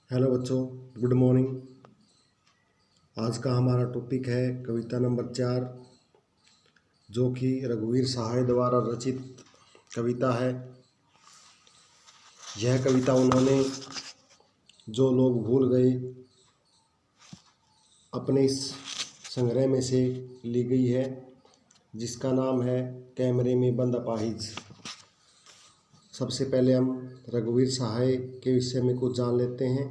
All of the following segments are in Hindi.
हेलो बच्चों, गुड मॉर्निंग। आज का हमारा टॉपिक है कविता नंबर 4, जो कि रघुवीर सहाय द्वारा रचित कविता है। यह कविता उन्होंने जो लोग भूल गए अपने इस संग्रह में से ली गई है, जिसका नाम है कैमरे में बंद अपाहिज। सबसे पहले हम रघुवीर सहाय के विषय में कुछ जान लेते हैं।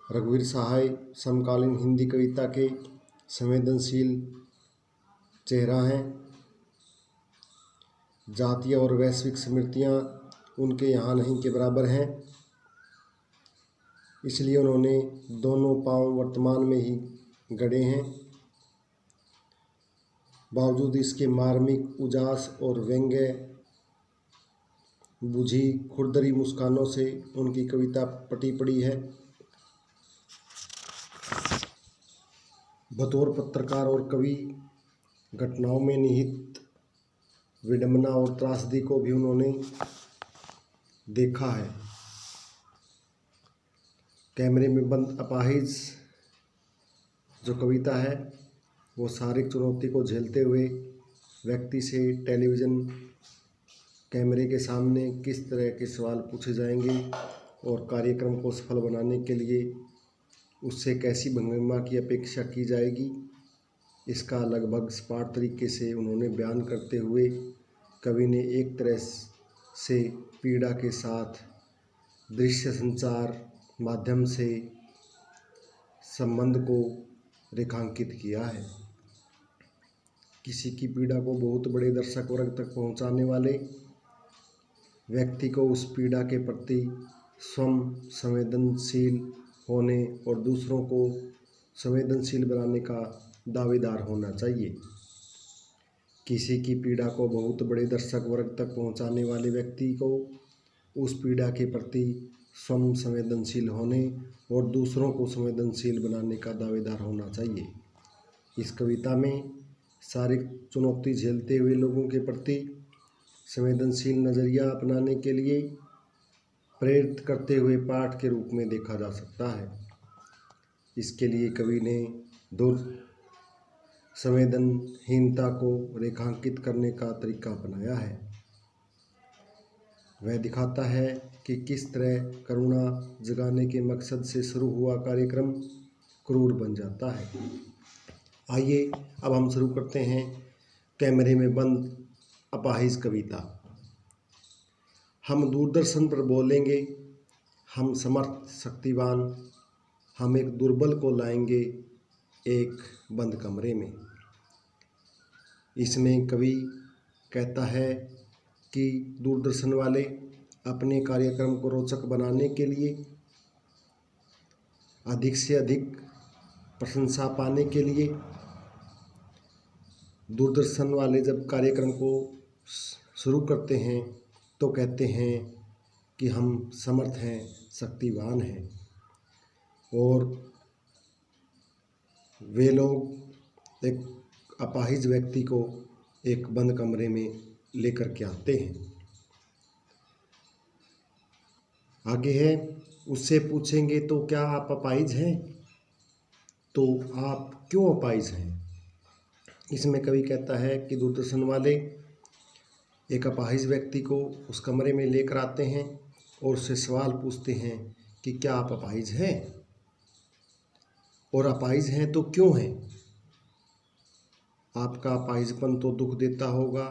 रघुवीर सहाय समकालीन हिंदी कविता के संवेदनशील चेहरा हैं। जातीय और वैश्विक स्मृतियाँ उनके यहाँ नहीं के बराबर हैं, इसलिए उन्होंने दोनों पांव वर्तमान में ही गड़े हैं। बावजूद इसके मार्मिक उजास और व्यंग्य बुझी खुरदरी मुस्कानों से उनकी कविता पटी पड़ी है। बतौर पत्रकार और कवि घटनाओं में निहित विडंबना और त्रासदी को भी उन्होंने देखा है। कैमरे में बंद अपाहिज जो कविता है, वो शारीरिक चुनौती को झेलते हुए व्यक्ति से टेलीविज़न कैमरे के सामने किस तरह के सवाल पूछे जाएंगे और कार्यक्रम को सफल बनाने के लिए उससे कैसी भंगिमा की अपेक्षा की जाएगी, इसका लगभग सपाट तरीके से उन्होंने बयान करते हुए कवि ने एक तरह से पीड़ा के साथ दृश्य संचार माध्यम से संबंध को रेखांकित किया है। किसी की पीड़ा को बहुत बड़े दर्शक वर्ग तक पहुंचाने वाले व्यक्ति को उस पीड़ा के प्रति स्वयं संवेदनशील होने और दूसरों को संवेदनशील बनाने का दावेदार होना चाहिए। किसी की पीड़ा को बहुत बड़े दर्शक वर्ग तक पहुंचाने वाले व्यक्ति को उस पीड़ा के प्रति स्वयं संवेदनशील होने और दूसरों को संवेदनशील बनाने का दावेदार होना चाहिए। इस कविता में शारीरिक चुनौती झेलते हुए लोगों के प्रति संवेदनशील नज़रिया अपनाने के लिए प्रेरित करते हुए पाठ के रूप में देखा जा सकता है। इसके लिए कवि ने दूर संवेदनहीनता को रेखांकित करने का तरीका अपनाया है। वह दिखाता है कि किस तरह करुणा जगाने के मकसद से शुरू हुआ कार्यक्रम क्रूर बन जाता है। आइए अब हम शुरू करते हैं कैमरे में बंद अपाहिज कविता। हम दूरदर्शन पर बोलेंगे, हम समर्थ शक्तिवान, हम एक दुर्बल को लाएंगे एक बंद कमरे में। इसमें कवि कहता है कि दूरदर्शन वाले अपने कार्यक्रम को रोचक बनाने के लिए, अधिक से अधिक प्रशंसा पाने के लिए, दूरदर्शन वाले जब कार्यक्रम को शुरू करते हैं तो कहते हैं कि हम समर्थ हैं, शक्तिवान हैं, और वे लोग एक अपाहिज व्यक्ति को एक बंद कमरे में लेकर के आते हैं। आगे है, उससे पूछेंगे तो क्या आप अपाहिज हैं, तो आप क्यों अपाहिज हैं। इसमें कवि कहता है कि दूरदर्शन वाले एक अपाहिज व्यक्ति को उस कमरे में लेकर आते हैं और उससे सवाल पूछते हैं कि क्या आप अपाहिज हैं, और अपाहिज हैं तो क्यों हैं। आपका अपाहिजपन तो दुख देता होगा,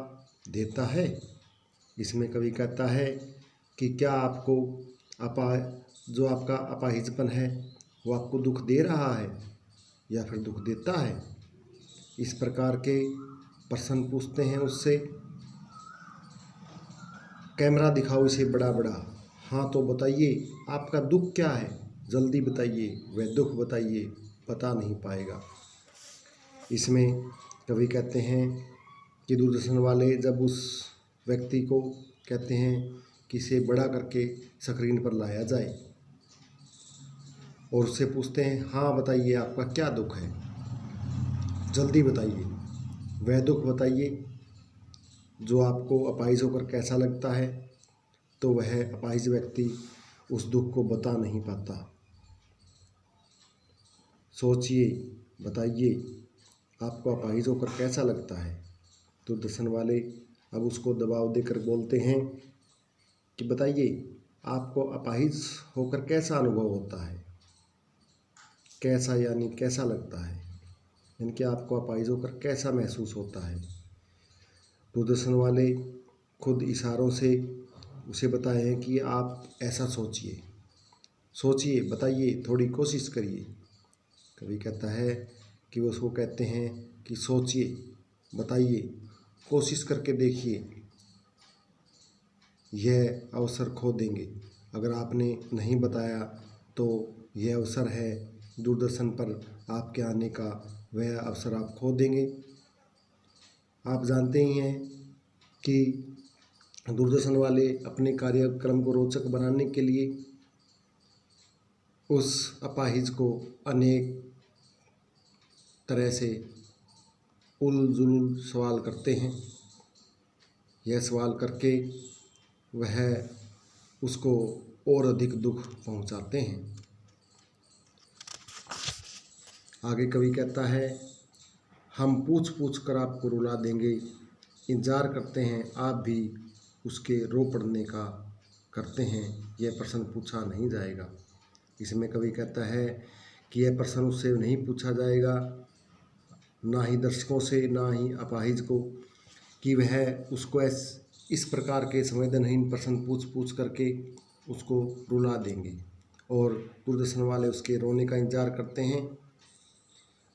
देता है। इसमें कवि कहता है कि क्या आपको जो आपका अपाहिजपन है वो आपको दुख दे रहा है या फिर दुख देता है। इस प्रकार के प्रश्न पूछते हैं उससे। कैमरा दिखाओ इसे बड़ा बड़ा, हाँ तो बताइए आपका दुख क्या है, जल्दी बताइए, वह दुख बताइए, बता नहीं पाएगा। इसमें कवि कहते हैं कि दूरदर्शन वाले जब उस व्यक्ति को कहते हैं कि इसे बड़ा करके स्क्रीन पर लाया जाए और उससे पूछते हैं, हाँ बताइए आपका क्या दुख है, जल्दी बताइए, वह दुख बताइए जो आपको अपाहिज होकर कैसा लगता है, तो वह अपाहिज व्यक्ति उस दुख को बता नहीं पाता। सोचिए, बताइए आपको अपाहिज होकर कैसा लगता है। दूरदर्शन वाले अब उसको दबाव देकर बोलते हैं कि बताइए आपको अपाहिज होकर कैसा अनुभव होता है। कैसा यानी कैसा लगता है, यानी कि आपको अपाहिज होकर कैसा महसूस होता है। दूरदर्शन वाले खुद इशारों से उसे बताए हैं कि आप ऐसा सोचिए, सोचिए, बताइए, थोड़ी कोशिश करिए। कवि कहता है कि वो उसको कहते हैं कि सोचिए, बताइए, कोशिश करके देखिए, यह अवसर खो देंगे। अगर आपने नहीं बताया तो यह अवसर है दूरदर्शन पर आपके आने का, वह अवसर आप खो देंगे। आप जानते ही हैं कि दूरदर्शन वाले अपने कार्यक्रम को रोचक बनाने के लिए उस अपाहिज को अनेक तरह से उल जुलूल सवाल करते हैं। यह सवाल करके वह उसको और अधिक दुख पहुंचाते हैं। आगे कवि कहता है, हम पूछ पूछ कर आपको रुला देंगे, इंतज़ार करते हैं आप भी उसके रो पड़ने का, करते हैं यह प्रश्न पूछा नहीं जाएगा। इसमें कवि कहता है कि यह प्रश्न उससे नहीं पूछा जाएगा, ना ही दर्शकों से, ना ही अपाहिज को, कि वह उसको इस प्रकार के संवेदनहीन प्रश्न पूछ पूछ करके उसको रुला देंगे। और दूरदर्शन वाले उसके रोने का इंतज़ार करते हैं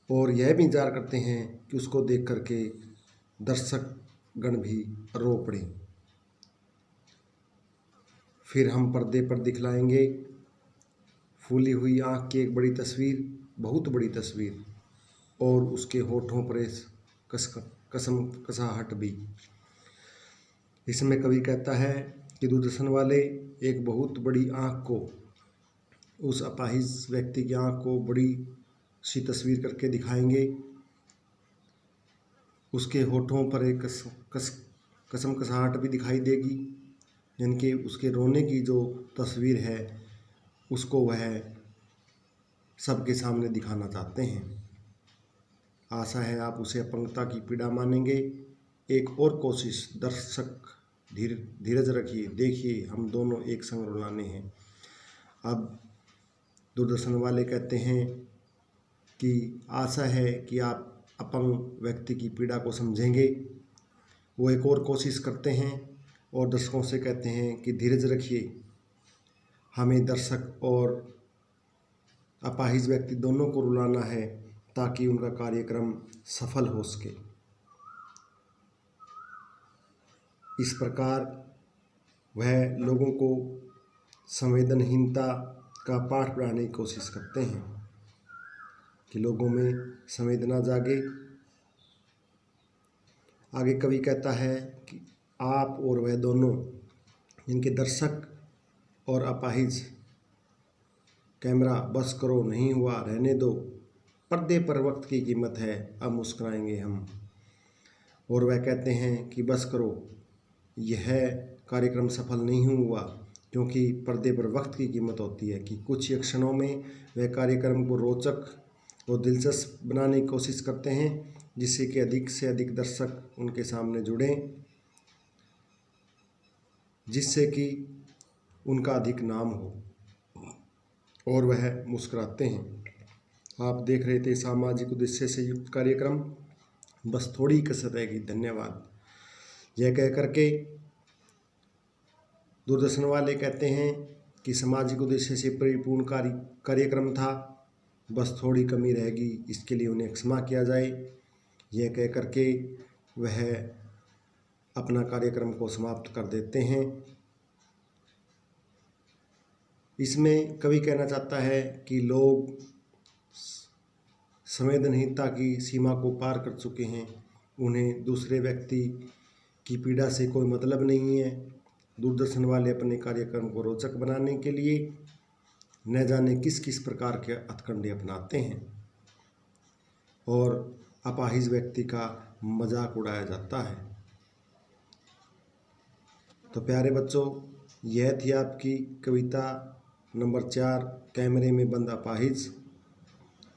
और यह भी इंतज़ार करते हैं कि उसको देख करके दर्शक गण भी रो पड़े। फिर हम पर्दे पर दिखलाएंगे फूली हुई आँख की एक बड़ी तस्वीर, बहुत बड़ी तस्वीर, और उसके होठों पर कसम कसाहट भी। इसमें कवि कहता है कि दूरदर्शन वाले एक बहुत बड़ी आँख को, उस अपाहिज व्यक्ति की आँख को बड़ी सी तस्वीर करके दिखाएंगे। उसके होठों पर एक कसम कसाहट भी दिखाई देगी, यानी कि उसके रोने की जो तस्वीर है उसको वह सबके सामने दिखाना चाहते हैं। आशा है आप उसे अपंगता की पीड़ा मानेंगे। एक और कोशिश, दर्शक धीरज रखिए, देखिए हम दोनों एक संग रुलाने हैं। अब दूरदर्शन वाले कहते हैं कि आशा है कि आप अपंग व्यक्ति की पीड़ा को समझेंगे। वो एक और कोशिश करते हैं और दर्शकों से कहते हैं कि धीरज रखिए, हमें दर्शक और अपाहिज व्यक्ति दोनों को रुलाना है ताकि उनका कार्यक्रम सफल हो सके। इस प्रकार वह लोगों को संवेदनहीनता का पाठ पढ़ाने की कोशिश करते हैं कि लोगों में संवेदना जागे। आगे कवि कहता है कि आप और वह दोनों, जिनके दर्शक और अपाहिज, कैमरा बस करो, नहीं हुआ रहने दो, पर्दे पर वक्त की कीमत है, अब मुस्कुराएंगे हम। और वह कहते हैं कि बस करो, यह कार्यक्रम सफल नहीं हुआ, क्योंकि पर्दे पर वक्त की कीमत होती है कि कुछ ही क्षणों में वह कार्यक्रम को रोचक और दिलचस्प बनाने की कोशिश करते हैं, जिससे कि अधिक से अधिक दर्शक उनके सामने जुड़ें, जिससे कि उनका अधिक नाम हो, और वह मुस्कुराते हैं। आप देख रहे थे सामाजिक उद्देश्य से युक्त कार्यक्रम बस थोड़ी कसर रहेगी। धन्यवाद। यह कह करके दूरदर्शन वाले कहते हैं कि सामाजिक उद्देश्य से परिपूर्ण कार्यक्रम था, बस थोड़ी कमी रहेगी, इसके लिए उन्हें क्षमा किया जाए। यह कह करके वह अपना कार्यक्रम को समाप्त कर देते हैं। इसमें कवि कहना चाहता है कि लोग संवेदनहीनता की सीमा को पार कर चुके हैं, उन्हें दूसरे व्यक्ति की पीड़ा से कोई मतलब नहीं है। दूरदर्शन वाले अपने कार्यक्रम को रोचक बनाने के लिए न जाने किस किस प्रकार के हथकंडे अपनाते हैं और अपाहिज व्यक्ति का मजाक उड़ाया जाता है। तो प्यारे बच्चों, यह थी आपकी कविता नंबर 4, कैमरे में बंद अपाहिज।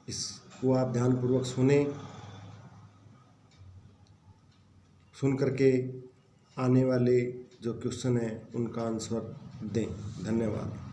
इसको आप ध्यानपूर्वक सुन करके आने वाले जो क्वेश्चन हैं उनका आंसर दें। धन्यवाद।